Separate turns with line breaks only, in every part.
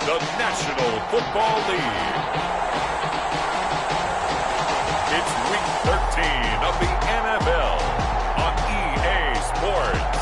the National Football League. It's Week 13 of the NFL on EA Sports.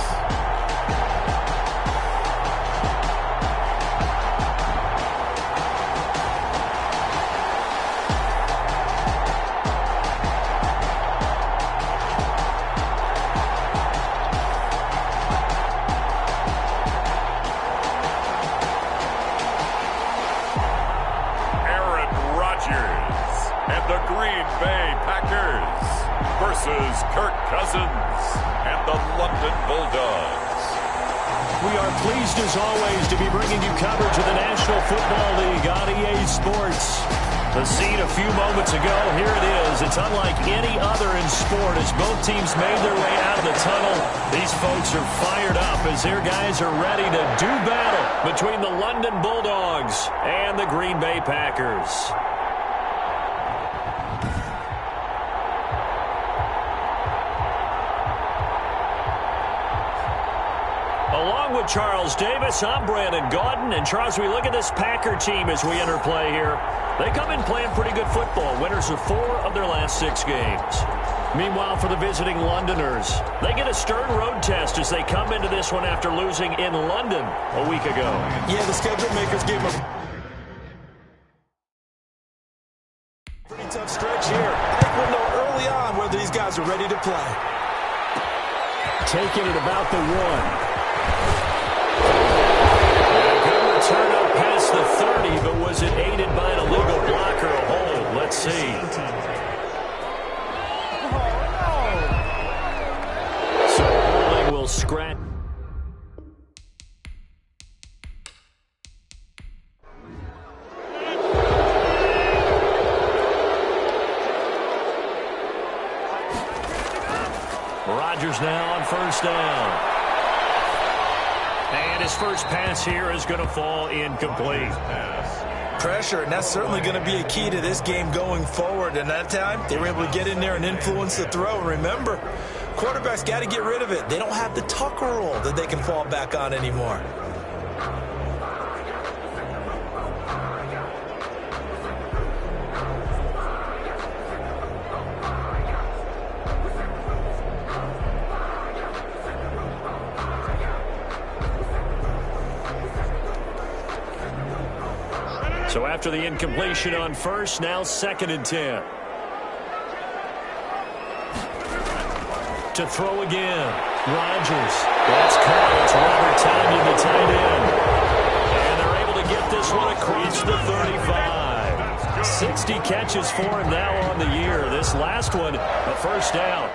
Versus Kirk Cousins and the London Bulldogs.
We are pleased as always to be bringing you coverage of the National Football League on EA Sports. The scene a few moments ago, here it is. It's unlike any other in sport as both teams made their way out of the tunnel. These folks are fired up as their guys are ready to do battle between the London Bulldogs and the Green Bay Packers. Along with Charles Davis, I'm Brandon Gaudin. And Charles, we look at this Packer team as we enter play here. They come in playing pretty good football. Winners of 4 of their last 6 games. Meanwhile, for the visiting Londoners, they get a stern road test as they come into this one after losing in London a week ago.
Yeah, the schedule makers gave them a pretty tough stretch here. I think we'll know early on whether these guys are ready to play.
Taking it about the 1. Turn up past the 30, but was it aided by an illegal block or a hold? Let's see. So holding will scratch. Rodgers now on first down. And his first pass here is going to fall incomplete.
Pressure, and that's certainly going to be a key to this game going forward. And that time, they were able to get in there and influence the throw. Remember, quarterbacks got to get rid of it. They don't have the Tucker rule that they can fall back on anymore.
So after the incompletion on first, now 2nd and 10. To throw again. Rodgers. That's caught. It's Robert Tonyan, the tight end. And they're able to get this one across the 35. 60 catches for him now on the year. This last one, a first down.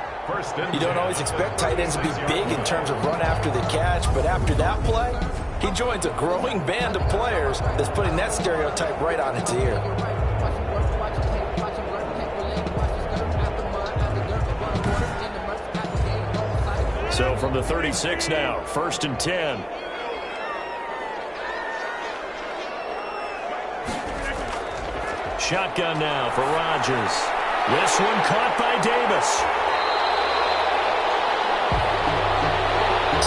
You don't always expect tight ends to be big in terms of run after the catch, but after that play, he joins a growing band of players that's putting that stereotype right on its ear.
So from the 36 now, 1st and 10. Shotgun now for Rodgers. This one caught by Davis.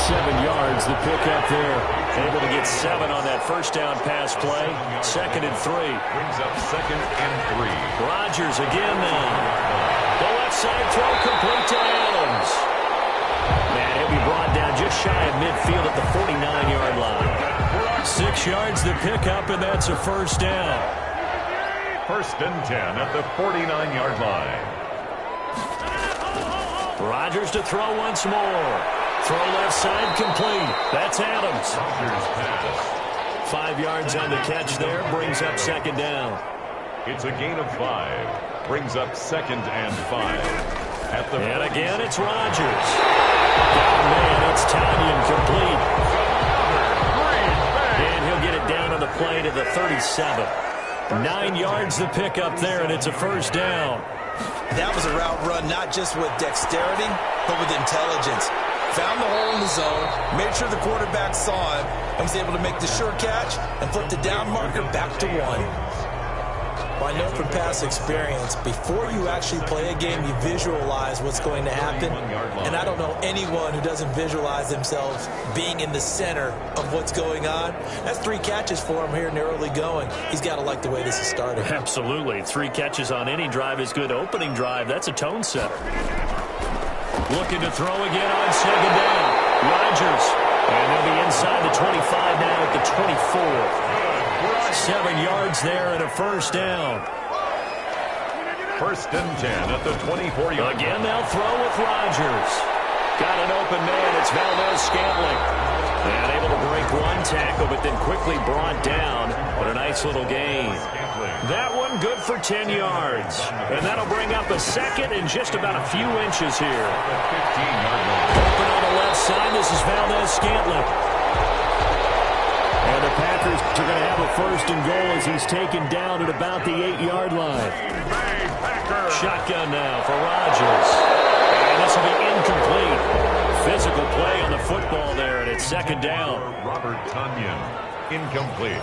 7 yards, the pickup there. Able to get 7 on that first down pass play. 2nd and 3.
Brings up 2nd and 3.
Rodgers again now. The left side throw complete to Adams. Man, he'll be brought down just shy of midfield at the 49-yard line. 6 yards the pickup, and that's a first down.
1st and 10 at the 49-yard line.
Rodgers to throw once more. Throw left side complete. That's Adams. 5 yards on the catch there. Brings up 2nd down.
It's a gain of 5. Brings up 2nd and 5.
And again, it's Rodgers. Oh, man, it's Tonyan complete. And he'll get it down on the play to the 37. 9 yards the pickup there, and it's a first down.
That was a route run not just with dexterity, but with intelligence. Found the hole in the zone, made sure the quarterback saw him, and was able to make the sure catch and flip the down marker back to 1. Well, I know from past experience, before you actually play a game, you visualize what's going to happen. And I don't know anyone who doesn't visualize themselves being in the center of what's going on. That's 3 catches for him here in the early going. He's got to like the way this is starting.
Absolutely. 3 catches on any drive is good. Opening drive, that's a tone setter. Looking to throw again on second down. Rodgers. And they'll be inside the 25 now at the 24. 7 yards there and a first down.
1st and 10 at the 24-yard.
Again, they'll throw with Rodgers. Got an open man. It's Valdez-Scantling. And able to break 1 tackle, but then quickly brought down. But a nice little gain. That one good for 10 yards. And that'll bring up a second and just about a few inches here.
15-yard line.
Open on the left side. This is Valdez-Scantling. And the Packers are going to have a 1st and goal as he's taken down at about the 8-yard line. Shotgun now for Rodgers. And this will be incomplete. Physical play on the football there, and it's 2nd down.
Robert Tonyan, incomplete.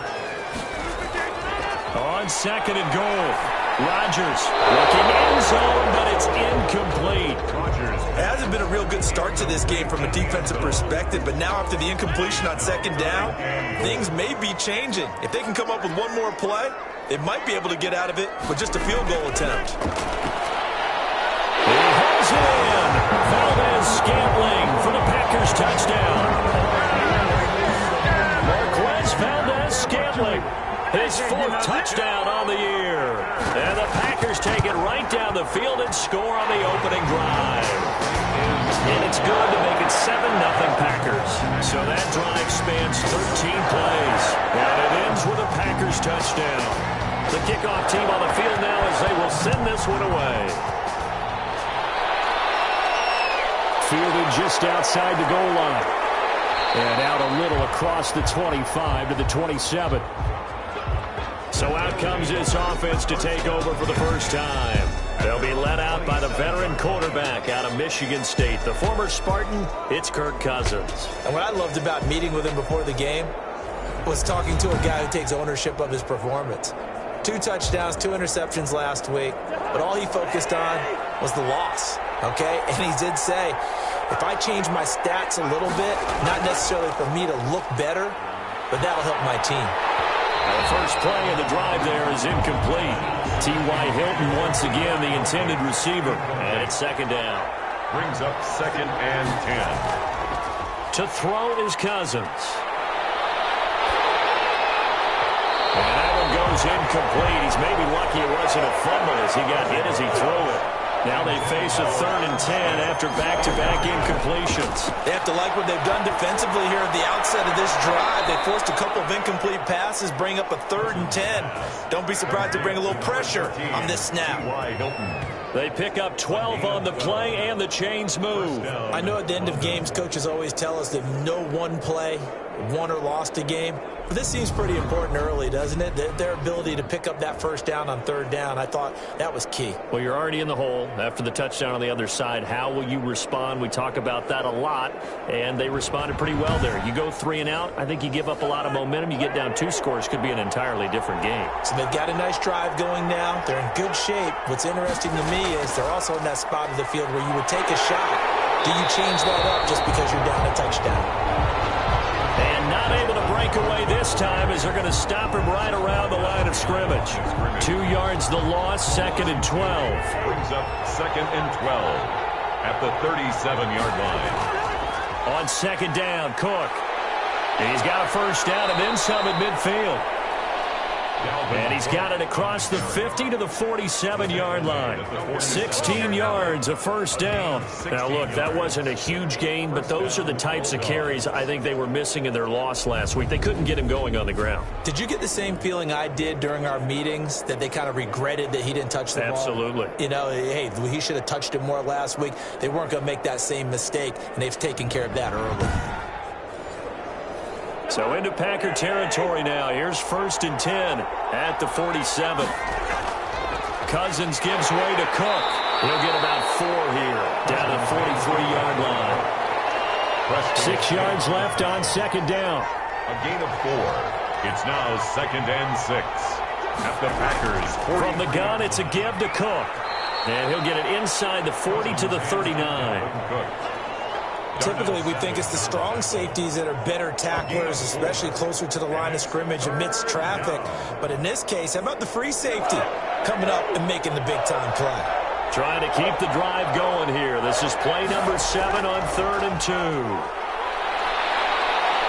On 2nd and goal, Rodgers looking end zone, but it's incomplete.
It hasn't been a real good start to this game from a defensive perspective, but now after the incompletion on 2nd down, things may be changing. If they can come up with one more play, they might be able to get out of it with just a field goal attempt.
He holds it in. Valdez-Scantling for the Packers touchdown. Marquez Valdez-Scantling. His 4th touchdown on the year. And the Packers take it right down the field and score on the opening drive. And it's good to make it 7-0 Packers. So that drive spans 13 plays. And it ends with a Packers touchdown. The kickoff team on the field now as they will send this one away. Fielded just outside the goal line. And out a little across the 25 to the 27. So out comes this offense to take over for the first time. They'll be led out by the veteran quarterback out of Michigan State. The former Spartan, it's Kirk Cousins.
And what I loved about meeting with him before the game was talking to a guy who takes ownership of his performance. 2 touchdowns, 2 interceptions last week, but all he focused on was the loss, okay? And he did say, if I change my stats a little bit, not necessarily for me to look better, but that'll help my team.
The first play of the drive there is incomplete. T.Y. Hilton once again the intended receiver. And it's 2nd down.
Brings up 2nd and 10.
To throw is Cousins. And that one goes incomplete. He's maybe lucky it wasn't a fumble as he got hit as he threw it. Now they face a 3rd and 10 after back-to-back incompletions.
They have to like what they've done defensively here at the outset of this drive. They forced a couple of incomplete passes, bring up a 3rd and 10. Don't be surprised to bring a little pressure on this snap.
They pick up 12 on the play, and the chains move.
I know at the end of games, coaches always tell us that no one play won or lost a game. But this seems pretty important early, doesn't it? Their ability to pick up that 1st down on 3rd down, I thought that was key.
Well, you're already in the hole after the touchdown on the other side. How will you respond? We talk about that a lot, and they responded pretty well there. You go 3 and out, I think you give up a lot of momentum. You get down 2 scores, could be an entirely different game.
So they've got a nice drive going now. They're in good shape. What's interesting to me is they're also in that spot of the field where you would take a shot. Do you change that up just because you're down a touchdown?
And not able to break away this time as they're going to stop him right around the line of scrimmage. 2 yards the loss, 2nd and 12.
Brings up 2nd and 12 at the 37-yard line.
On 2nd down, Cook. He's got a 1st down and then some at midfield. And he's got it across the 50 to the 47-yard line. 16 yards, a 1st down. Now, look, that wasn't a huge gain, but those are the types of carries I think they were missing in their loss last week. They couldn't get him going on the ground.
Did you get the same feeling I did during our meetings, that they kind of regretted that he didn't touch the ball?
Absolutely.
You know, hey, he should have touched it more last week. They weren't going to make that same mistake, and they've taken care of that early.
So into Packer territory now. Here's 1st and 10 at the 47. Cousins gives way to Cook. He'll get about 4 here, down to the 43-yard line. 6 yards left on 2nd down.
A gain of 4. It's now 2nd and 6. at the Packers' 40.
From the gun, it's a give to Cook. And he'll get it inside the 40 to the 39.
Typically, we think it's the strong safeties that are better tacklers, especially closer to the line of scrimmage amidst traffic. But in this case, how about the free safety coming up and making the big-time play?
Trying to keep the drive going here. This is play number 7 on 3rd and 2.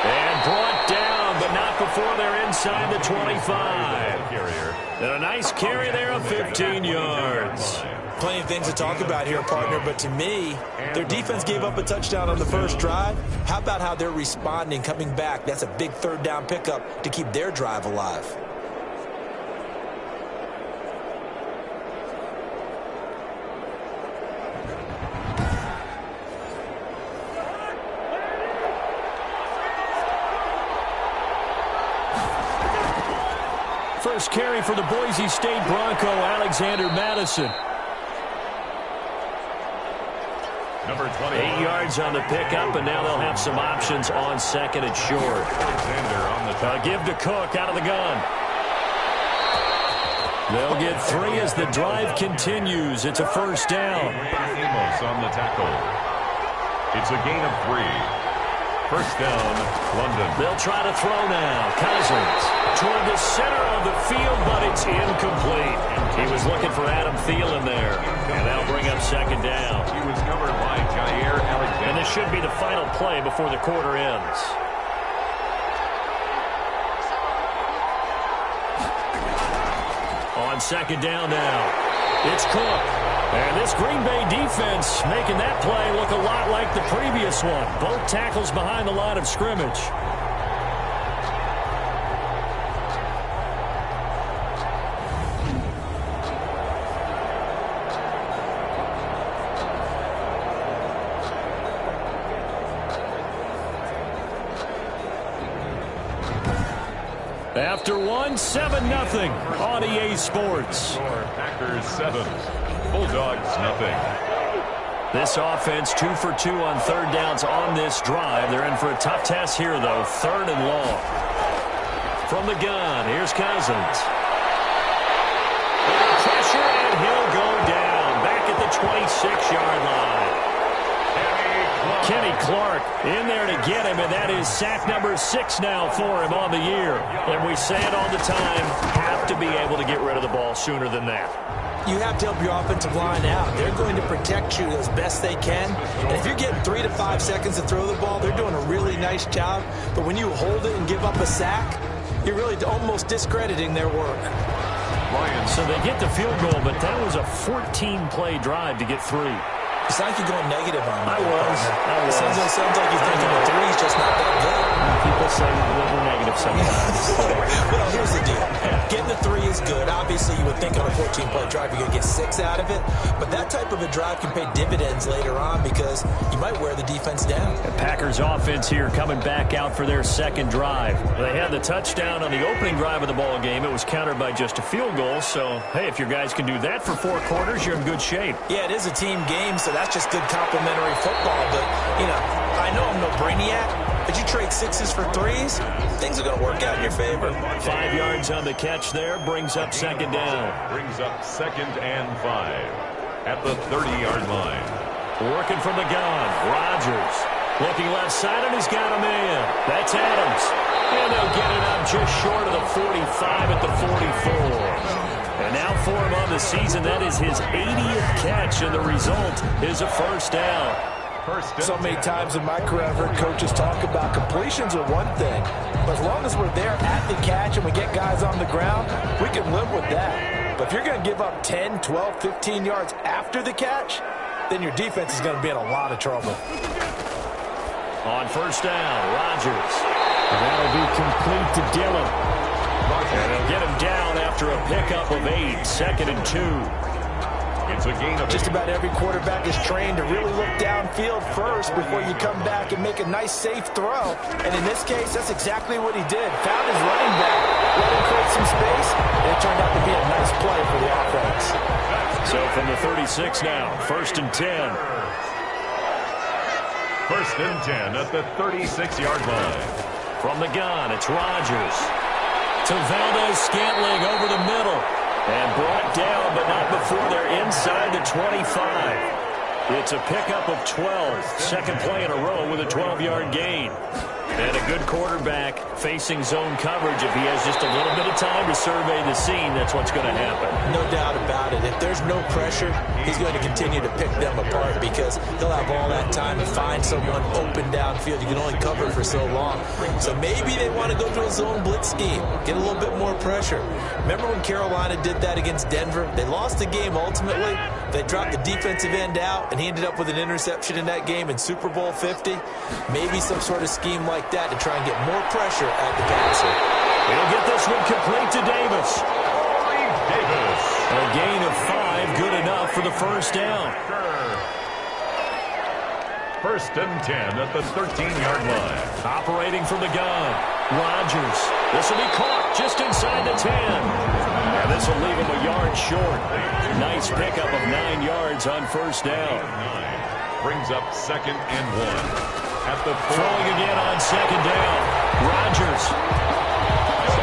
And brought down, but not before they're inside the 25. And a nice carry there of 15 yards.
Plenty of things to talk about here, partner, but to me, their defense gave up a touchdown on the first drive. How about how they're responding, coming back? That's a big 3rd down pickup to keep their drive alive.
First carry for the Boise State Bronco, Alexander Madison.
Number 20.
8 yards on the pickup, and now they'll have some options on 2nd and short.
Alexander on the top.
Give to Cook out of the gun. They'll get 3 as the drive continues. It's a first down.
Amos on the tackle. It's a gain of 3. First down, London.
They'll try to throw now. Cousins toward the center of the field, but it's incomplete. He was looking for Adam Thielen there, and that'll bring up 2nd down.
He was covered by Jair Alexander.
And this should be the final play before the quarter ends. On 2nd down now, it's Cook. And this Green Bay defense making that play look a lot like the previous one. Both tackles behind the line of scrimmage. After one, 7-0 on EA Sports.
Packers 7, Bulldogs nothing.
This offense 2 for 2 on 3rd downs on this drive. They're in for a tough test here, though. 3rd and long. From the gun, here's Cousins. Pressure, and he'll go down. Back at the 26-yard line. Kenny Clark in there to get him, and that is sack number 6 now for him on the year. And we say it all the time, have to be able to get rid of the ball sooner than that.
You have to help your offensive line out. They're going to protect you as best they can. And if you're getting 3 to 5 seconds to throw the ball, they're doing a really nice job. But when you hold it and give up a sack, you're really almost discrediting their work.
So they get the field goal, but that was a 14-play drive to get 3.
It's like you're going negative on me.
I was.
It sounds like you're thinking the 3's just not that good.
People say we're negative sometimes.
Well, here's the deal. Getting the 3 is good. Obviously, you would think on a 14-play drive you're going to get 6 out of it. But that type of a drive can pay dividends later on because you might wear the defense down.
The Packers offense here coming back out for their 2nd drive. They had the touchdown on the opening drive of the ball game. It was countered by just a field goal. So, hey, if your guys can do that for 4 quarters, you're in good shape.
Yeah, it is a team game, so that's just good complimentary football. But, you know, I know I'm no brainiac. But you trade 6s for 3s, things are going to work out in your favor.
5 yards on the catch there, brings up 2nd down.
Brings up 2nd and 5 at the 30-yard line.
Working from the gun, Rodgers. Looking left side, and he's got him in. That's Adams. And they'll get it up just short of the 45 at the 44. And now for him on the season, that is his 80th catch, and the result is a first down.
So many times in my career, I've heard coaches talk about completions are one thing, but as long as we're there at the catch and we get guys on the ground, we can live with that. But if you're going to give up 10, 12, 15 yards after the catch, then your defense is going to be in a lot of trouble.
On first down, Rodgers. And that'll be complete to Dillon. And they'll get him down after a pickup of 8, 2nd and 2.
It's a gain of
Just about every quarterback is trained to really look downfield first before you come back and make a nice, safe throw. And in this case, that's exactly what he did. Found his running back, let him create some space, and it turned out to be a nice play for the offense.
So from the 36 now, 1st and 10.
1st and 10 at the 36-yard line.
From the gun, it's Rodgers. to Valdez-Scantling over the middle. And brought down, but not before they're inside the 25. It's a pickup of 12. Second play in a row with a 12-yard gain. And a good quarterback facing zone coverage. If he has just a little bit of time to survey the scene, that's what's going to happen.
No doubt about it. If there's no pressure, he's going to continue to pick them apart because he'll have all that time to find someone open downfield. You can only cover for so long. So maybe they want to go to a zone blitz scheme, get a little bit more pressure. Remember when Carolina did that against Denver? They lost the game ultimately. They dropped the defensive end out, and he ended up with an interception in that game in Super Bowl 50. Maybe some sort of scheme like that to try and get more pressure at the passer.
He'll get this one complete to Davis. A gain of 5, good enough for the first down.
First and 10 at the 13-yard line.
Operating from the gun. Rodgers. This will be caught just inside the 10. And this will leave him a yard short. Nice pickup of 9 yards on first down.
Brings up second and 1. At the
throwing again on second down. Rodgers.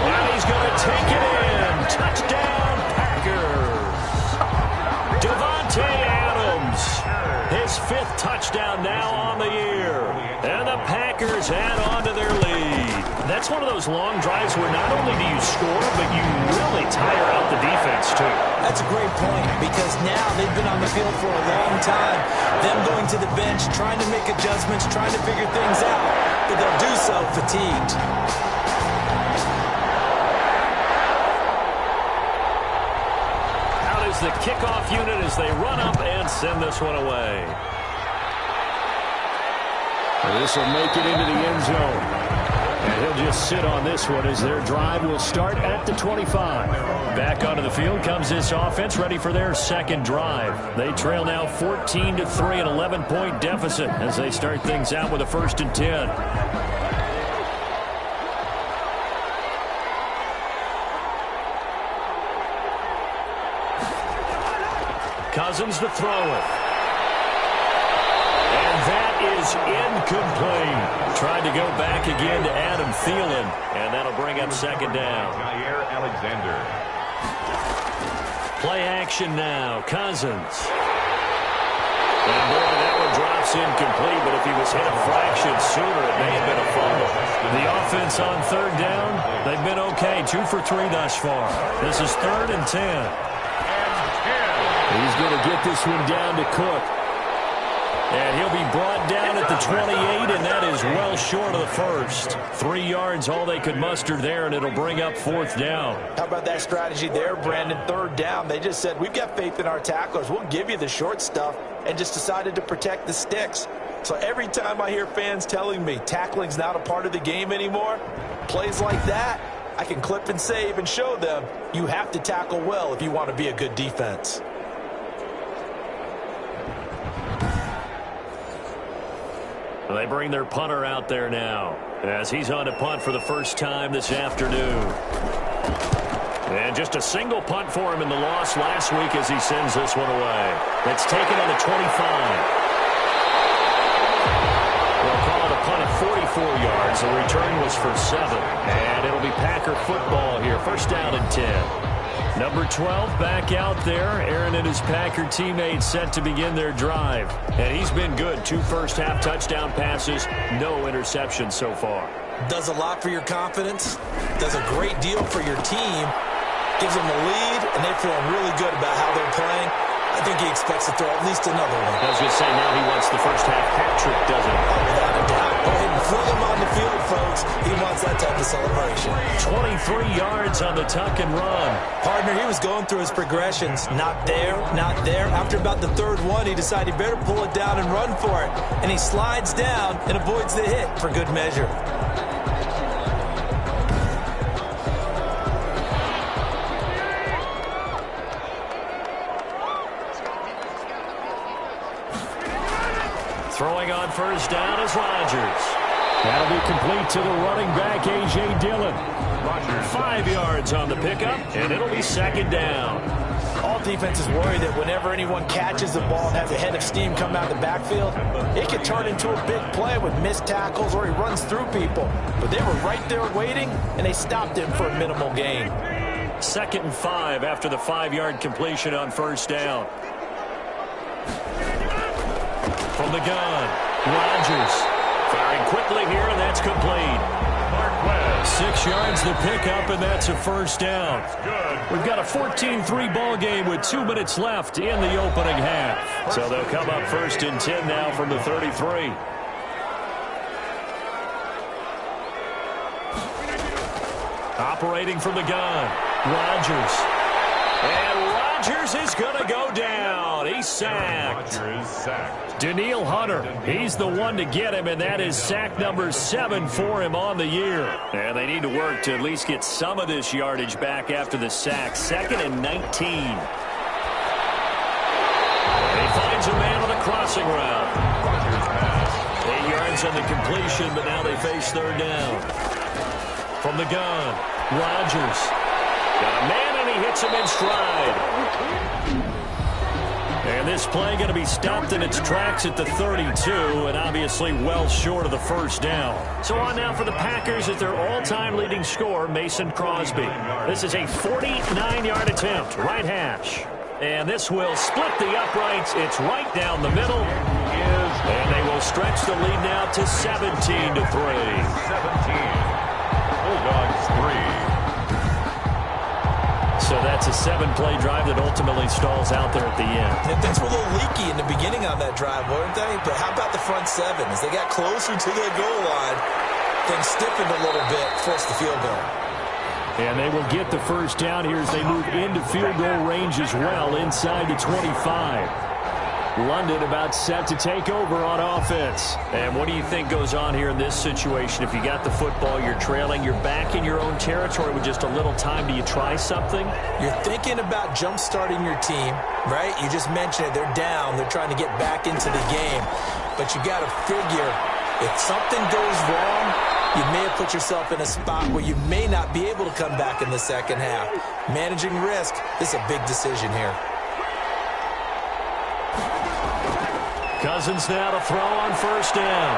And he's going to take it in. Touchdown, Packers. Davante Adams. His 5th touchdown now on the year. And the Packers add on to their lead. That's one of those long drives where not only do you score, but you really tire out the defense, too.
That's a great point because now they've been on the field for a long time. Them going to the bench, trying to make adjustments, trying to figure things out, but they'll do so fatigued.
Out is the kickoff unit as they run up and send this one away. This will make it into the end zone. And he'll just sit on this one as their drive will start at the 25. Back onto the field comes this offense, ready for their second drive. They trail now 14-3, an 11-point deficit as they start things out with a 1st and 10. Cousins to throw it. And that is incomplete. Tried to go back again to Adam Thielen, and that'll bring up second down.
Jair Alexander.
Play action now. Cousins. And boy, that one drops incomplete, but if he was hit a fraction sooner, it may have been a fumble. The offense on third down, they've been okay. 2 for 3 thus far. This is 3rd and 10. He's going to get this one down to Cook. And he'll be brought down at the 28, and that is well short of the first. 3 yards, all they could muster there, and it'll bring up 4th down.
How about that strategy there, Brandon? 3rd down. They just said, we've got faith in our tacklers. We'll give you the short stuff, and just decided to protect the sticks. So every time I hear fans telling me tackling's not a part of the game anymore, plays like that, I can clip and save and show them you have to tackle well if you want to be a good defense.
They bring their punter out there now as he's on to punt for the first time this afternoon. And just a single punt for him in the loss last week as he sends this one away. That's taken on the 25. We'll call it a punt of 44 yards. The return was for 7. And it'll be Packer football here. First down and 10. Number 12 back out there. Aaron and his Packer teammates set to begin their drive. And he's been good. 2 first-half touchdown passes, no interceptions so far.
Does a lot for your confidence. Does a great deal for your team. Gives them a lead, and they feel really good about how they're playing. I think he expects to throw at least another one.
I was going to say, now he wants the first-half hat trick, doesn't he?
Oh, without a doubt. Go ahead and fling him on the field, folks. He wants that type of celebration.
23 yards on the tuck and run.
Partner, he was going through his progressions. Not there, not there. After about the 3rd one, he decided he better pull it down and run for it. And he slides down and avoids the hit for good measure.
Throwing on first down is Rodgers. That'll be complete to the running back, A.J. Dillon. 5 yards on the pickup, and it'll be second down.
All All defenses worry that whenever anyone catches the ball and has a head of steam come out of the backfield, it could turn into a big play with missed tackles or he runs through people. But they were right there waiting, and they stopped him for a minimal gain.
2nd and 5 after the 5-yard completion on first down. From the gun, Rodgers firing quickly here, and that's complete. 6 yards the pickup, and that's a first down. We've got a 14-3 ball game with 2 minutes left in the opening half. So they'll come up 1st and 10 now from the 33. Operating from the gun, Rodgers. And Rodgers is going to go down. He's sacked. Daniil Hunter, he's the one to get him, and that is sack number 7 for him on the year. And they need to work to at least get some of this yardage back after the sack. 2nd and 19. And he finds a man on the crossing route. 8 yards on the completion, but now they face 3rd down. From the gun, Rodgers. Got a man, and he hits him in stride. And this play going to be stopped in its tracks at the 32, and obviously well short of the first down. So on now for the Packers at their all-time leading scorer, Mason Crosby. This is a 49-yard attempt, right hash. And this will split the uprights. It's right down the middle. And they will stretch the lead now to 17-3.
17. Bulldogs 3.
So that's a 7-play drive that ultimately stalls out there at the end.
And things were a little leaky in the beginning on that drive, weren't they? But how about the front 7? As they got closer to the goal line, things stiffened a little bit, forced the field goal.
And they will get the first down here as they move into field goal range as well inside the 25. London about set to take over on offense. And what do you think goes on here in this situation? If you got the football, you're trailing, you're back in your own territory with just a little time. Do you try something?
You're thinking about jump-starting your team, right? You just mentioned it. They're down. They're trying to get back into the game. But you got to figure, if something goes wrong, you may have put yourself in a spot where you may not be able to come back in the second half. Managing risk is a big decision here.
Cousins now to throw on first down.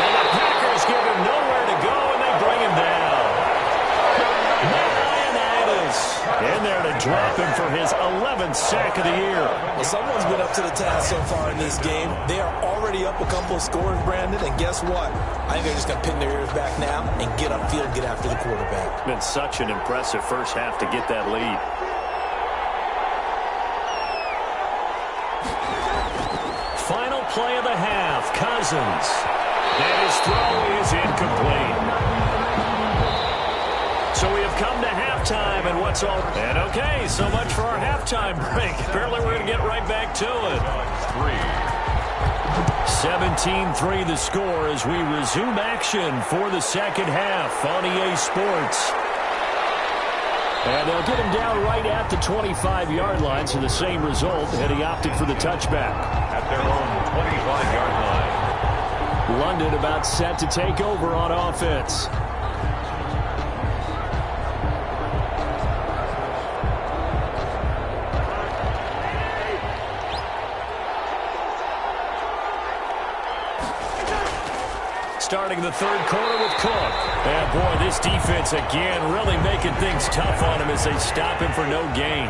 And the Packers give him nowhere to go, and they bring him down. Ioannidis in there to drop him for his 11th sack of the year.
Well, someone's been up to the task so far in this game. They are already up a couple of scores, Brandon, and guess what? I think they're just going to pin their ears back now and get upfield, get after the quarterback.
Been such an impressive first half to get that lead. Final play of the half, Cousins. And his throw is incomplete. So we have come to halftime, and what's all... And okay, so much for our halftime break. Apparently we're going to get right back to it. 17-3 the score as we resume action for the second half on EA Sports. And they'll get him down right at the 25-yard line, so the same result, and he opted for the touchback.
At their own 25-yard line.
London about set to take over on offense. Starting the third quarter with Cook. And boy, this defense again really making things tough on him as they stop him for no gain.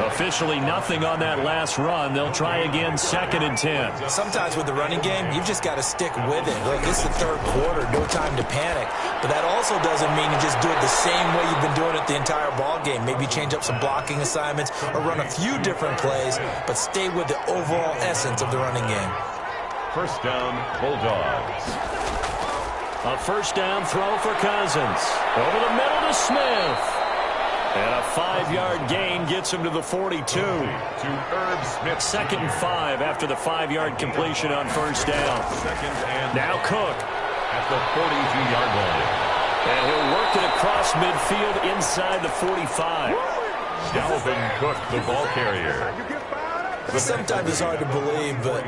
Officially nothing on that last run. They'll try again, 2nd and 10.
Sometimes with the running game, you've just got to stick with it. Look, this is the third quarter, no time to panic. But that also doesn't mean you just do it the same way you've been doing it the entire ball game. Maybe change up some blocking assignments or run a few different plays, but stay with the overall essence of the running game.
First down, Bulldogs.
A first down throw for Cousins. Over the middle to Smith. And a 5-yard gain gets him to the 42.
To Herb Smith.
2nd and 5 after the 5-yard completion on first down. Now Cook.
At the 42-yard line.
And he'll work it across midfield inside the 45.
Dalvin Cook, the ball carrier.
Sometimes it's hard to believe, but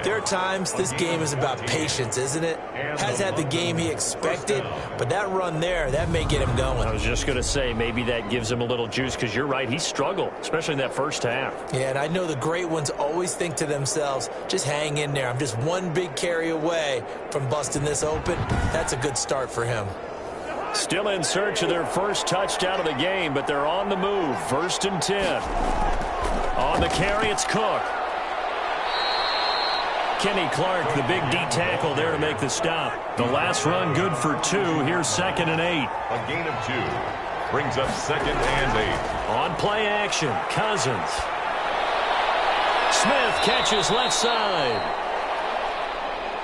there are times this game is about patience, isn't it? Has had the game he expected, but that run there, that may get him going.
I was just going to say, maybe that gives him a little juice, because you're right, he struggled, especially in that first half.
Yeah, and I know the great ones always think to themselves, just hang in there. I'm just one big carry away from busting this open. That's a good start for him.
Still in search of their first touchdown of the game, but they're on the move. 1st and 10. On the carry, it's Cook. Kenny Clark, the big D tackle there to make the stop. The last run good for 2. Here's 2nd and 8.
A gain of 2. Brings up 2nd and 8.
On play action, Cousins. Smith catches left side.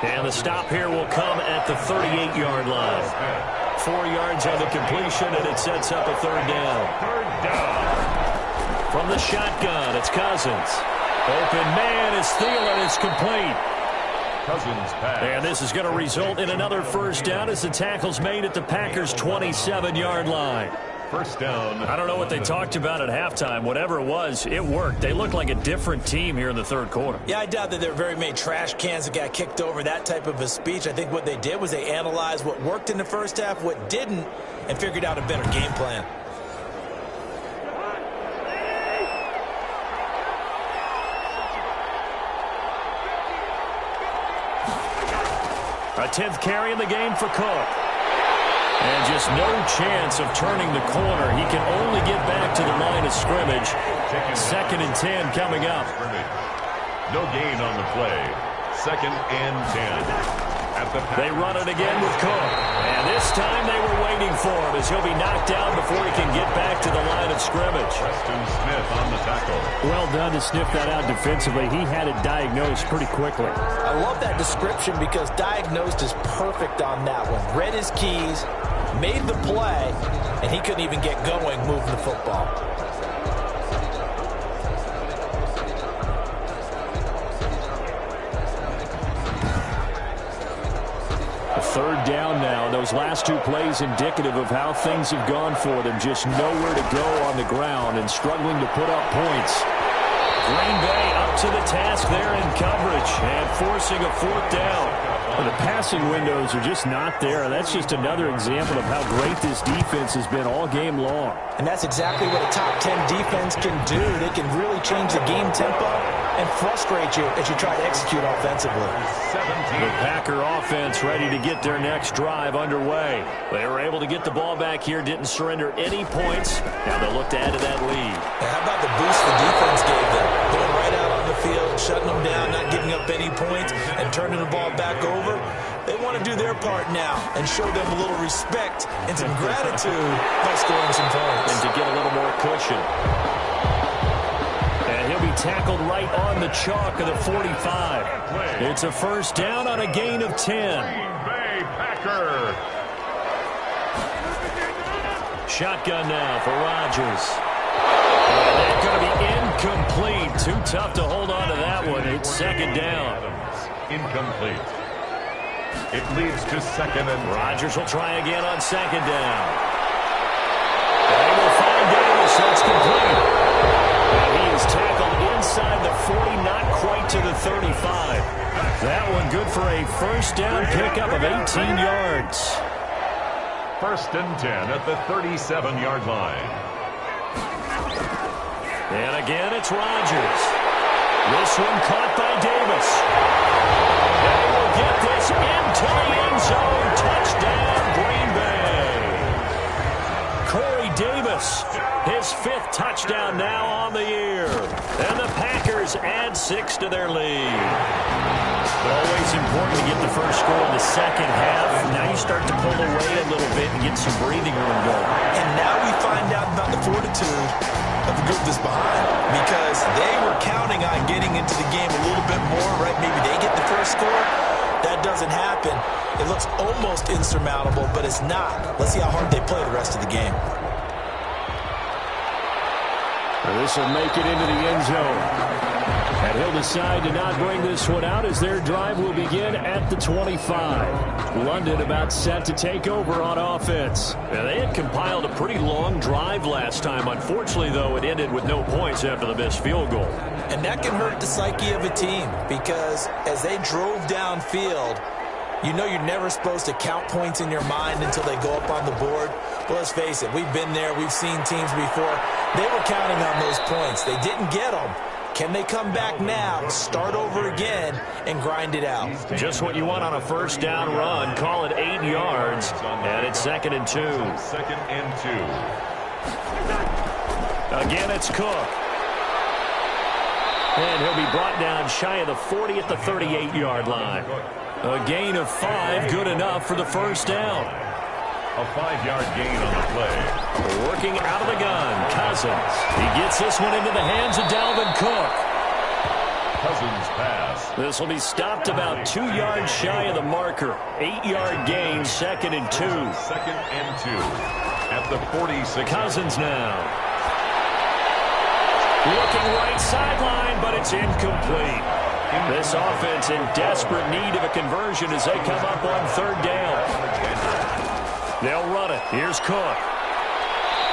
And the stop here will come at the 38-yard line. 4 yards on the completion, and it sets up a 3rd down.
3rd down.
From the shotgun, it's Cousins. Open man is Thielen. It's complete.
Cousins pass.
And this is going to result in another 1st down as the tackle's made at the Packers' 27-yard line.
1st down.
I don't know what they talked about at halftime. Whatever it was, it worked. They looked like a different team here in the 3rd quarter.
Yeah, I doubt that there are very many trash cans that got kicked over, that type of a speech. I think what they did was they analyzed what worked in the first half, what didn't, and figured out a better game plan.
A 10th carry in the game for Cook. And just no chance of turning the corner. He can only get back to the line of scrimmage. 2nd and 10 coming up.
No gain on the play. 2nd and 10.
They run it again with Cook. And this time they were waiting for him as he'll be knocked down before he can get back to the line of scrimmage.
Preston Smith on the tackle.
Well done to sniff that out defensively. He had it diagnosed pretty quickly.
I love that description because diagnosed is perfect on that one. Read his keys, made the play, and he couldn't even get going moving the football.
A 3rd down now. Those last 2 plays indicative of how things have gone for them. Just nowhere to go on the ground and struggling to put up points. Green Bay up to the task there in coverage and forcing a 4th down. Well, the passing windows are just not there. That's just another example of how great this defense has been all game long.
And that's exactly what a top 10 defense can do. They can really change the game tempo and frustrate you as you try to execute offensively.
The Packer offense ready to get their next drive underway. They were able to get the ball back here, didn't surrender any points. Now they'll look to add to that lead.
Now, how about the boost the defense gave them? Going right out on the field, shutting them down, not giving up any points, and turning the ball back over. They want to do their part now and show them a little respect and some gratitude by scoring some points.
And to get a little more cushion. And he'll be tackled right on the chalk of the 45. It's a 1st down on a gain of 10.
Green Bay Packer.
Shotgun now for Rodgers. And that's going to be incomplete. Too tough to hold on to that one. It's 2nd down.
Incomplete. It leads to 2nd and
Rodgers will try again on 2nd down. They will find Davis. That's complete. And he is tackled inside the 40, not quite to the 35. That one good for a 1st down pickup of 18 yards.
1st and 10 at the 37-yard line.
And again, it's Rodgers. This one caught by Davis. They will get this into the end zone. Touchdown, Green Bay. Corey Davis, his 5th touchdown now on the year. And the Packers add 6 to their lead. Always important to get the first score in the 2nd half. Now you start to pull away a little bit and get some breathing room going.
And now we find out about the fortitude of the group that's behind, because they were counting on getting into the game a little bit more, right? Maybe they get the first score. That doesn't happen. It looks almost insurmountable, but it's not. Let's see how hard they play the rest of the game.
This will make it into the end zone. And he'll decide to not bring this one out as their drive will begin at the 25. London about set to take over on offense. Now, they had compiled a pretty long drive last time. Unfortunately, though, it ended with no points after the missed field goal.
And that can hurt the psyche of a team because as they drove downfield, you know you're never supposed to count points in your mind until they go up on the board. But let's face it, we've been there. We've seen teams before. They were counting on those points. They didn't get them. Can they come back now, start over again, and grind it out?
Just what you want on a first down run. Call it 8 yards, and it's 2nd and 2.
2nd and 2.
Again, it's Cook. And he'll be brought down shy of the 40 at the 38-yard line. A gain of 5, good enough for the first down.
A 5-yard gain on the play.
Working out of the gun, Cousins. He gets this one into the hands of Dalvin Cook.
Cousins pass.
This will be stopped about 2 yards shy of the marker. 8-yard gain, 2nd and 2.
2nd and 2 at the 46.
Cousins now. Looking right sideline, but it's incomplete. This offense in desperate need of a conversion as they come up on 3rd down. They'll run it. Here's Cook.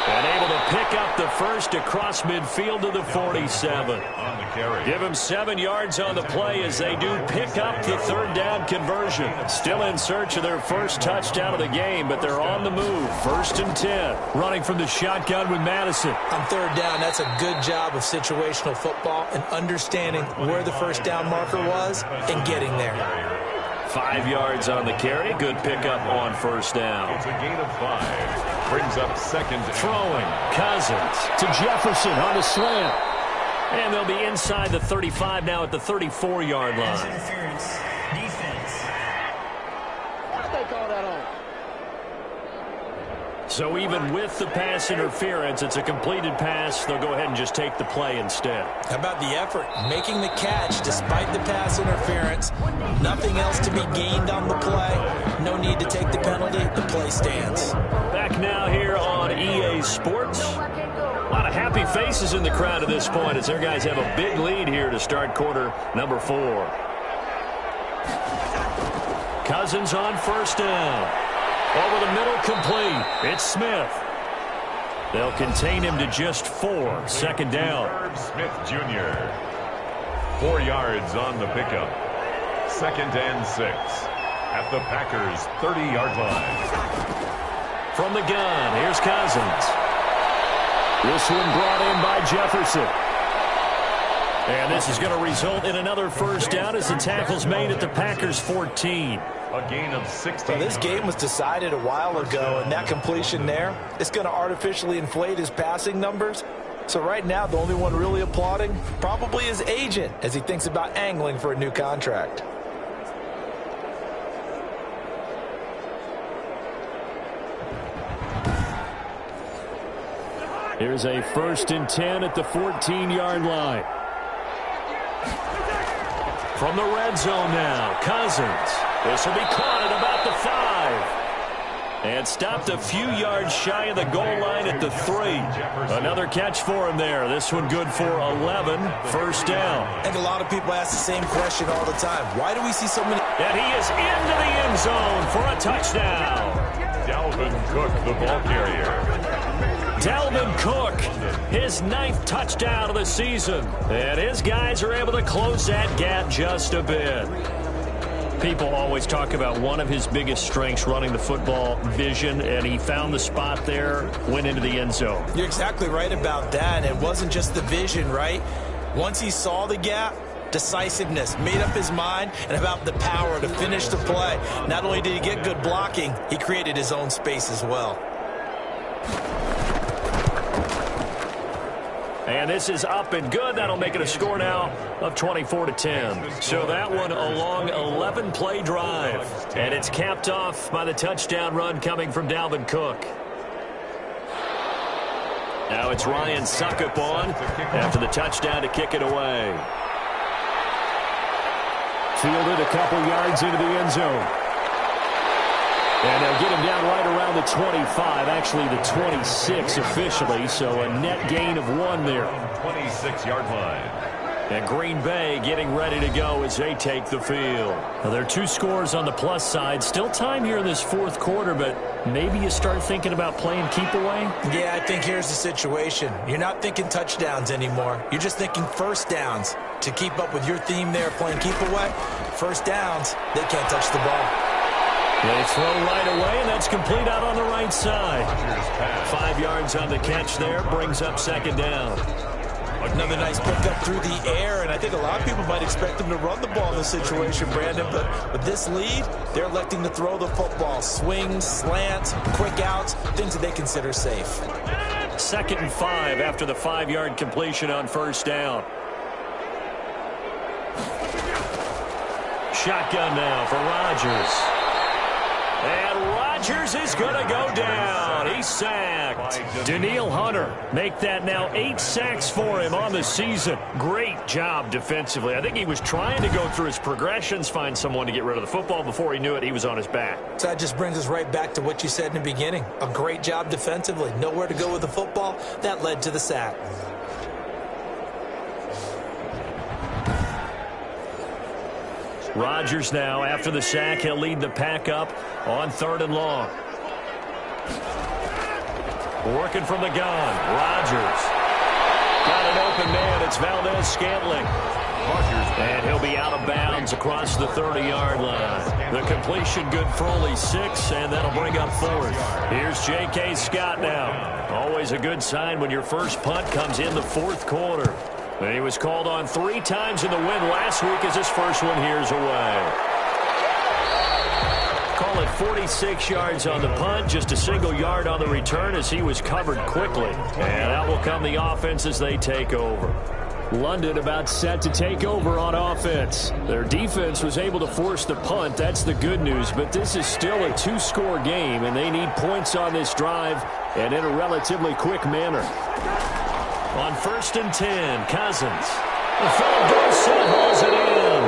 And able to pick up the first across midfield to the 47. Give him 7 yards on the play as they do pick up the 3rd down conversion. Still in search of their first touchdown of the game, but they're on the move. 1st and 10. Running from the shotgun with Madison.
On 3rd down, that's a good job of situational football and understanding where the first down marker was and getting there.
5 yards on the carry. Good pickup on 1st down.
It's a gain of 5. Brings up 2nd.
Throwing. Cousins to Jefferson on the slant. And they'll be inside the 35 now at the 34-yard line.
Interference. Defense. Why'd they call that on?
So even with the pass interference, it's a completed pass. They'll go ahead and just take the play instead.
How about the effort? Making the catch despite the pass interference. Nothing else to be gained on the play. No need to take the penalty. The play stands.
Back now here on EA Sports. A lot of happy faces in the crowd at this point as their guys have a big lead here to start quarter number 4. Cousins on 1st down. Over the middle, complete. It's Smith. They'll contain him to just 4. 2nd down.
Smith Jr. 4 yards on the pickup. 2nd and 6 at the Packers' 30-yard line.
From the gun, here's Cousins. This one brought in by Jefferson. And this is going to result in another first down as the tackle's made at the Packers' 14.
A gain of 16.
Well, this game was decided a while ago, and that completion there is going to artificially inflate his passing numbers. So right now, the only one really applauding probably his agent as he thinks about angling for a new contract.
Here's a 1st and 10 at the 14-yard line. From the red zone now, Cousins. This will be caught at about the 5. And stopped a few yards shy of the goal line at the 3. Another catch for him there. This one good for 11. 1st down.
I think a lot of people ask the same question all the time. Why do we see so many?
And he is into the end zone for a touchdown.
Dalvin Cook, the ball carrier.
Dalvin Cook, his 9th touchdown of the season. And his guys are able to close that gap just a bit. People always talk about one of his biggest strengths, running the football, vision, and he found the spot there, went into the end zone.
You're exactly right about that. It wasn't just the vision, right? Once he saw the gap, decisiveness, made up his mind, and about the power to finish the play. Not only did he get good blocking, he created his own space as well.
And this is up and good. That'll make it a score now of 24-10. So that one a long 11-play drive. And it's capped off by the touchdown run coming from Dalvin Cook. Now it's Ryan Suckup on after the touchdown to kick it away. Fielded a couple yards into the end zone. And they'll get him down right around the 25, actually the 26 officially, so a net gain of 1 there.
26-yard line.
And Green Bay getting ready to go as they take the field. Now, there are 2 scores on the plus side. Still time here in this fourth quarter, but maybe you start thinking about playing keep away?
Yeah, I think here's the situation. You're not thinking touchdowns anymore. You're just thinking first downs. To keep up with your theme there, playing keep away, first downs, they can't touch the ball.
They throw right away, and that's complete out on the right side. 5 yards on the catch there, brings up second down.
Another nice pickup through the air, and I think a lot of people might expect them to run the ball in this situation, Brandon, but with this lead, they're electing to throw the football. Swings, slants, quick outs, things that they consider safe.
2nd and 5 after the 5-yard completion on first down. Shotgun now for Rodgers. And Rodgers is going to go down. He's sacked. Danielle Hunter make that now 8 sacks for him on the season. Great job defensively. I think he was trying to go through his progressions, find someone to get rid of the football. Before he knew it, he was on his back.
So that just brings us right back to what you said in the beginning. A great job defensively. Nowhere to go with the football. That led to the sack.
Rodgers now, after the sack, he'll lead the pack up on 3rd and long. Working from the gun. Rodgers. Got an open man. It's Valdez-Scantling. And he'll be out of bounds across the 30-yard line. The completion good for only 6, and that'll bring up 4th. Here's J.K. Scott now. Always a good sign when your first punt comes in the 4th quarter. And he was called on 3 times in the win last week as his first one here's away. Call it 46 yards on the punt, just a single yard on the return as he was covered quickly. And out will come the offense as they take over. London about set to take over on offense. Their defense was able to force the punt. That's the good news. But this is still a 2-score game, and they need points on this drive and in a relatively quick manner. On 1st and 10, Cousins. The Phil Dorsett hauls it in.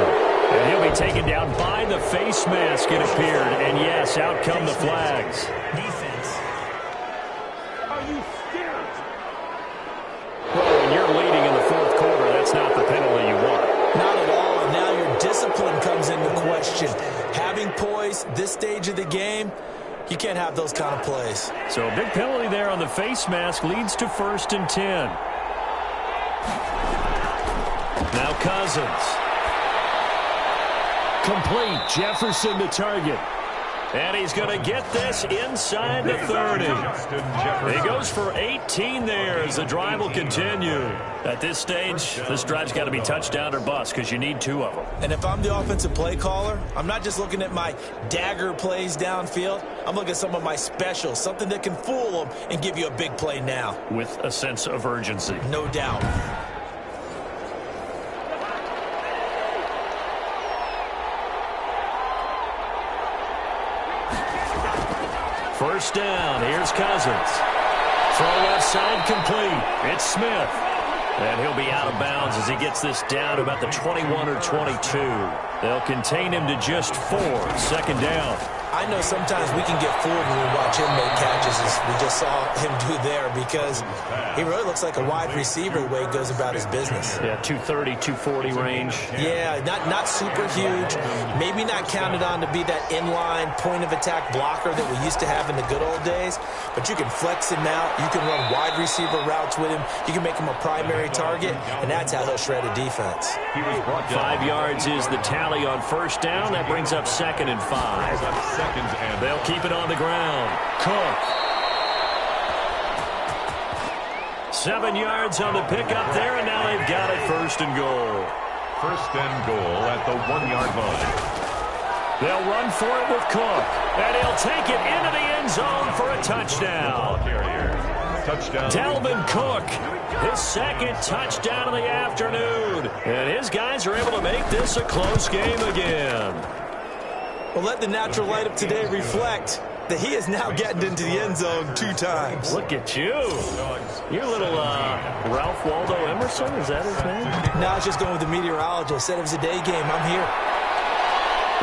And he'll be taken down by the face mask, it appeared. And yes, out come the flags.
Defense.
Are you scared?
Well, when you're leading in the 4th quarter, that's not the penalty you want.
Not at all, and now your discipline comes into question. Having poise this stage of the game, you can't have those kind of plays.
So a big penalty there on the face mask leads to 1st and 10. Now Cousins. Complete. Jefferson to target. And he's going to get this inside the 30. He goes for 18 there as the drive will continue. At this stage, this drive's got to be touchdown or bust because you need 2 of them.
And if I'm the offensive play caller, I'm not just looking at my dagger plays downfield. I'm looking at some of my specials, something that can fool them and give you a big play now.
With a sense of urgency.
No doubt.
First down. Here's Cousins. Throw left side complete. It's Smith. And he'll be out of bounds as he gets this down to about the 21 or 22. They'll contain him to just 4. 2nd down.
I know sometimes we can get fooled when we watch him make catches, as we just saw him do there, because he really looks like a wide receiver the way he goes about his business.
Yeah, 230, 240 range.
Yeah, not super huge. Maybe not counted on to be that inline point-of-attack blocker that we used to have in the good old days, but you can flex him out. You can run wide receiver routes with him. You can make him a primary target, and that's how he'll shred a defense.
5 yards is the tally on first down. That brings up 2nd and 5. They'll keep it on the ground. Cook. 7 yards on the pickup there, and now they've got it 1st and goal.
1st and goal at the 1-yard line.
They'll run for it with Cook, and he'll take it into the end zone for a touchdown.
Touchdown.
Dalvin Cook, his 2nd touchdown of the afternoon. And his guys are able to make this a close game again.
Well, let the natural light of today reflect that he is now getting into the end zone 2 times.
Look at you. You're a little Ralph Waldo Emerson, is that his name?
Now it's just going with the meteorologist. Said it was a day game. I'm here.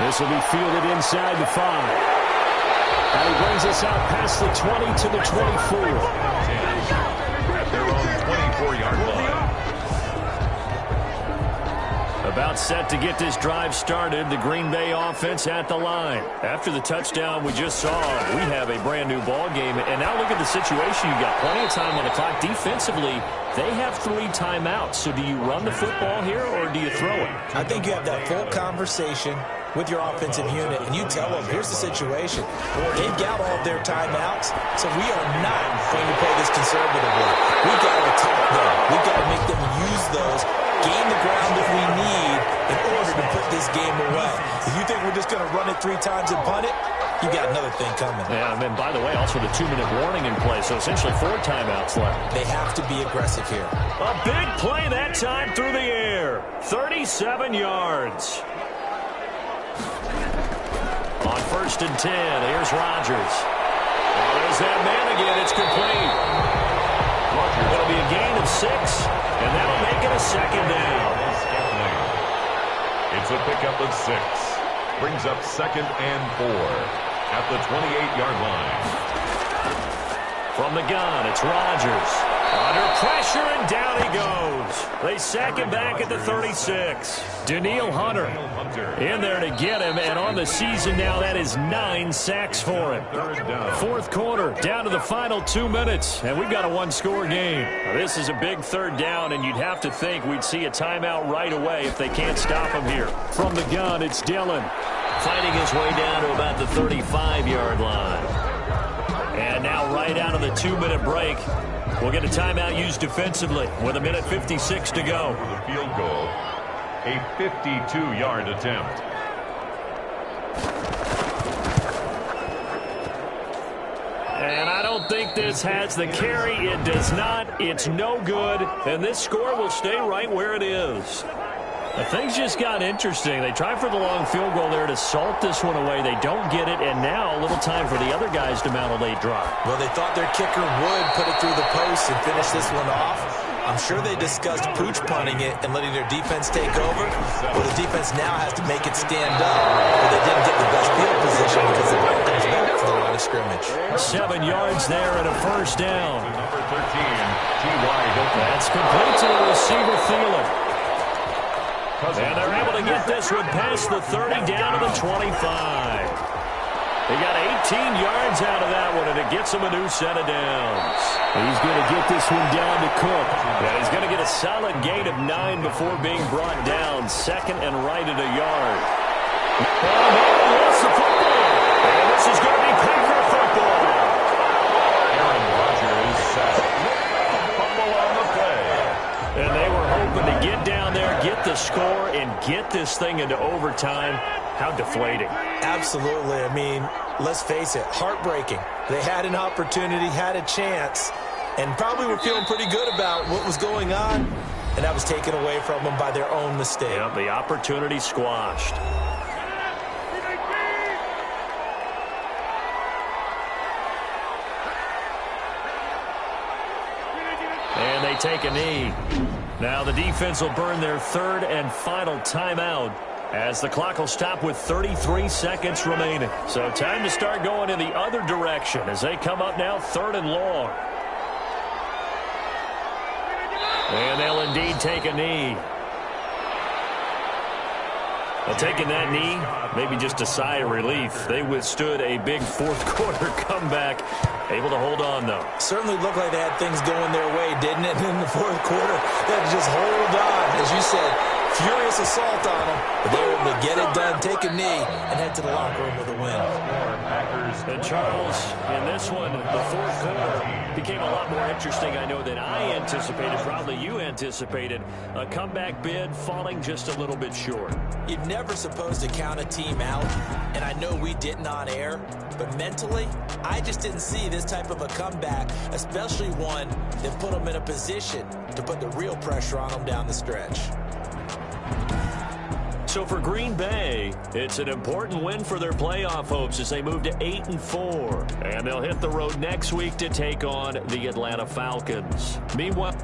This will be fielded inside the 5. And he brings us out past the 20 to the 24.
At their own 24-yard line.
About set to get this drive started. The Green Bay offense at the line. After the touchdown we just saw, we have a brand new ball game. And now look at the situation. You've got plenty of time on the clock. Defensively, they have 3 timeouts. So do you run the football here or do you throw it?
I think you have that full conversation with your offensive unit, and you tell them, here's the situation. They've got all of their timeouts, so we are not going to play this conservatively. We've got to attack them. We've got to make them use those, gain the ground that we need in order to put this game away. If you think we're just going to run it 3 times and punt it, you got another thing coming.
Yeah, and then, by the way, also the 2-minute warning in play, so essentially 4 timeouts left.
They have to be aggressive here.
A big play that time through the air. 37 yards. On 1st and 10, here's Rodgers. There's that man again. It's complete. It'll be a gain of 6, and that'll make it a 2nd down.
It's a pickup of 6. Brings up 2nd and 4 at the 28-yard line.
From the gun, it's Rodgers. Under pressure, and down he goes. They sack him back at the 36. Danielle Hunter in there to get him, and on the season now, that is 9 sacks for him. 4th quarter, down to the final 2 minutes, and we've got a 1-score game. Now, this is a big 3rd down, and you'd have to think we'd see a timeout right away if they can't stop him here. From the gun, it's Dillon. Fighting his way down to about the 35-yard line. And now right out of the 2-minute break, we'll get a timeout used defensively with 1:56 to go.
For the field goal, a 52-yard attempt.
And I don't think this has the carry. It does not. It's no good. And this score will stay right where it is. Things just got interesting. They try for the long field goal there to salt this one away. They don't get it, and now a little time for the other guys to mount a late drive.
Well, they thought their kicker would put it through the post and finish this one off. I'm sure they discussed pooch punting it and letting their defense take over. Well, the defense now has to make it stand up, but they didn't get the best field position because they brought things back to the line of scrimmage.
7 yards there and a 1st down.
Number 13, T.Y. Hilton.
That's complete to the receiver, Thielen. And they're able to get this one past the 30 down to the 25. They got 18 yards out of that one, and it gets them a new set of downs. He's going to get this one down to Cook. Yeah, he's going to get a solid gain of 9 before being brought down. 2nd and right at a yard. Oh, no, he lost the football. And this is going to be Packer football.
Aaron Rodgers sacked. Fumble on the play.
And they were hoping to get down there, get the score, and get this thing into overtime. How deflating.
Absolutely. I mean, let's face it, heartbreaking. They had an opportunity, had a chance, and probably were feeling pretty good about what was going on, and that was taken away from them by their own mistake.
Yep, the opportunity squashed. And they take a knee. Now the defense will burn their 3rd and final timeout as the clock will stop with 33 seconds remaining. So time to start going in the other direction as they come up now 3rd and long. And they'll indeed take a knee. Well, taking that knee, maybe just a sigh of relief. They withstood a big 4th quarter comeback. Able to hold on, though.
Certainly looked like they had things going their way, didn't it? In the 4th quarter, they had to just hold on. As you said, furious assault on them. But they were able to get it done, take a knee, and head to the locker room with a win.
And Charles, in this one, the 4th quarter became a lot more interesting, I know, than I anticipated. Probably you anticipated. A comeback bid falling just a little bit short.
You're never supposed to count a team out, and I know we didn't on air, but mentally, I just didn't see this type of a comeback, especially one that put them in a position to put the real pressure on them down the stretch.
So for Green Bay, it's an important win for their playoff hopes as they move to 8-4. And they'll hit the road next week to take on the Atlanta Falcons. Meanwhile,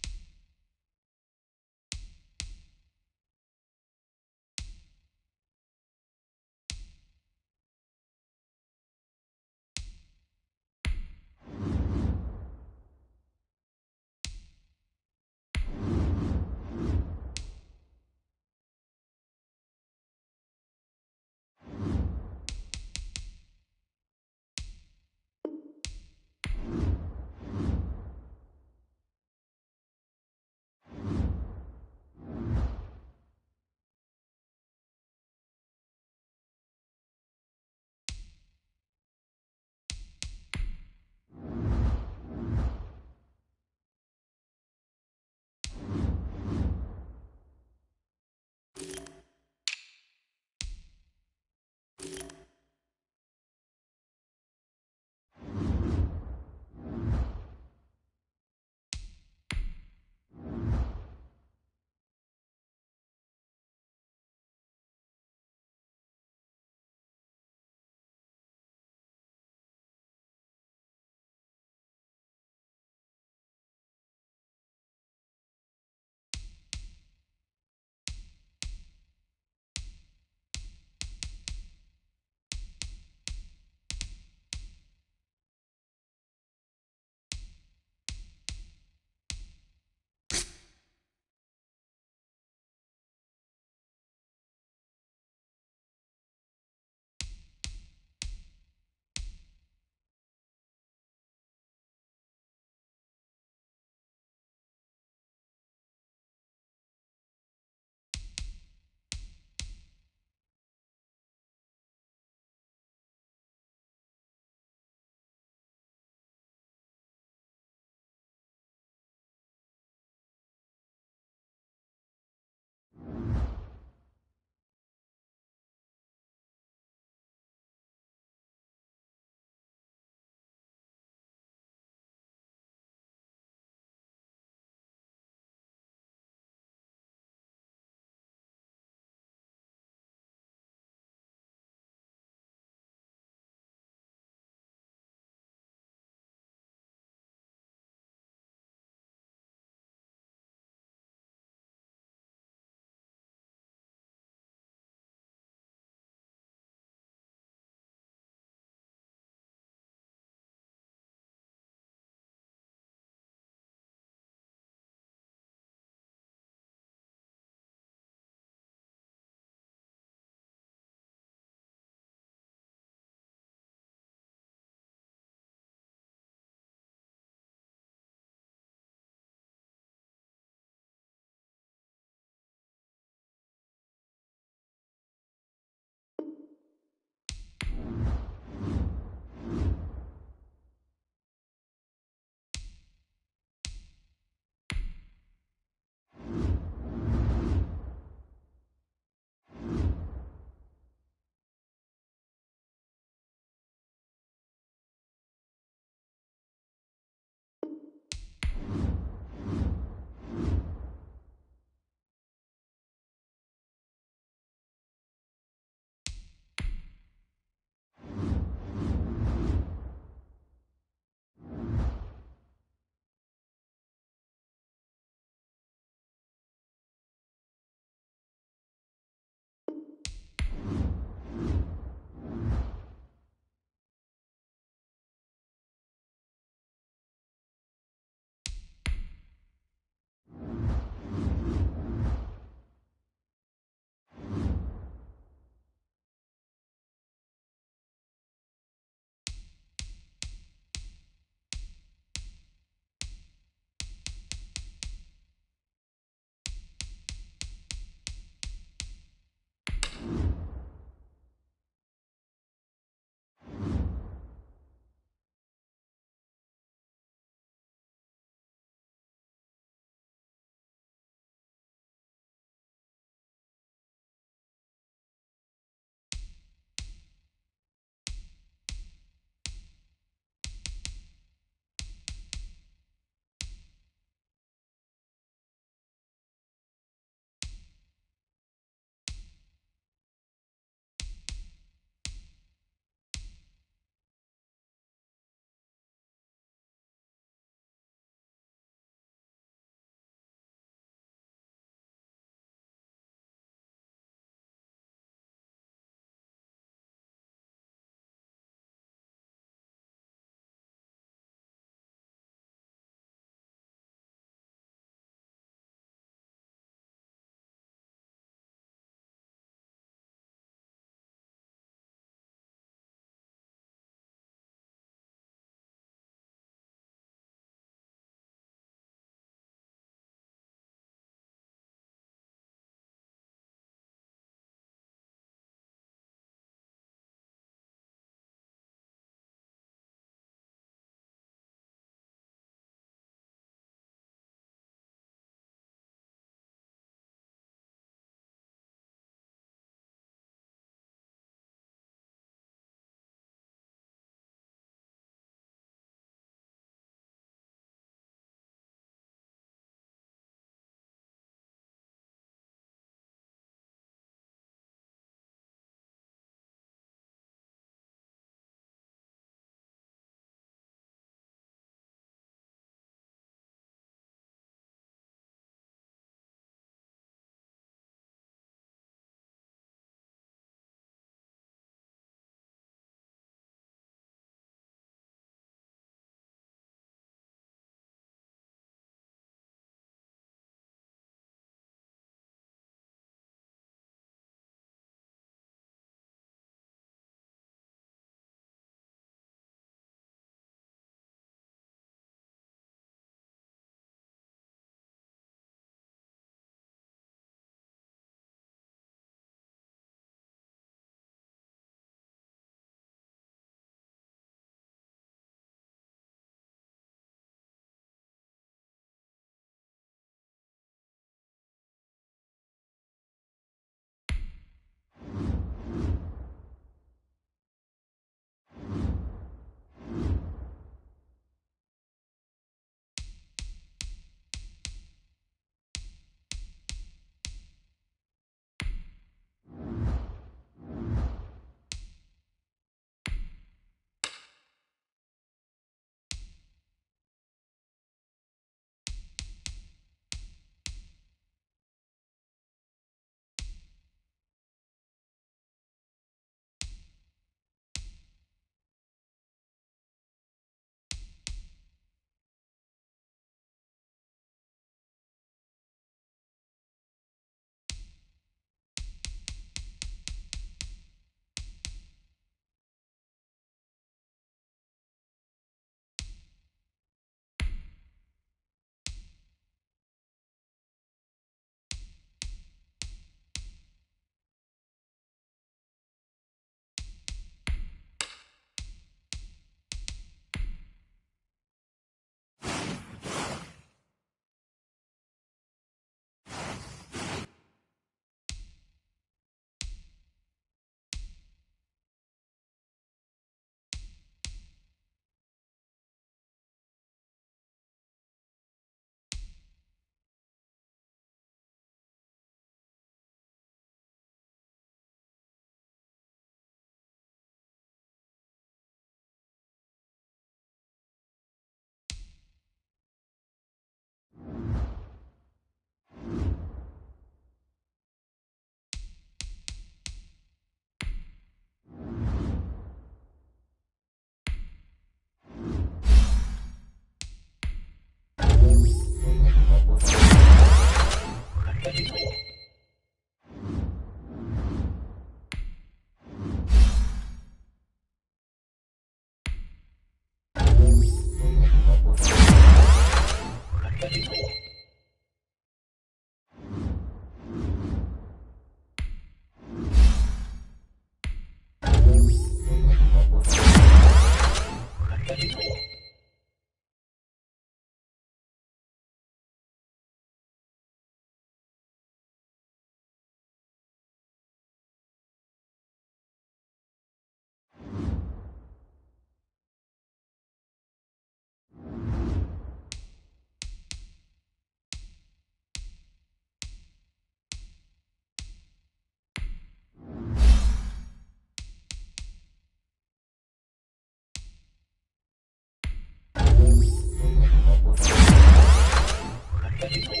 you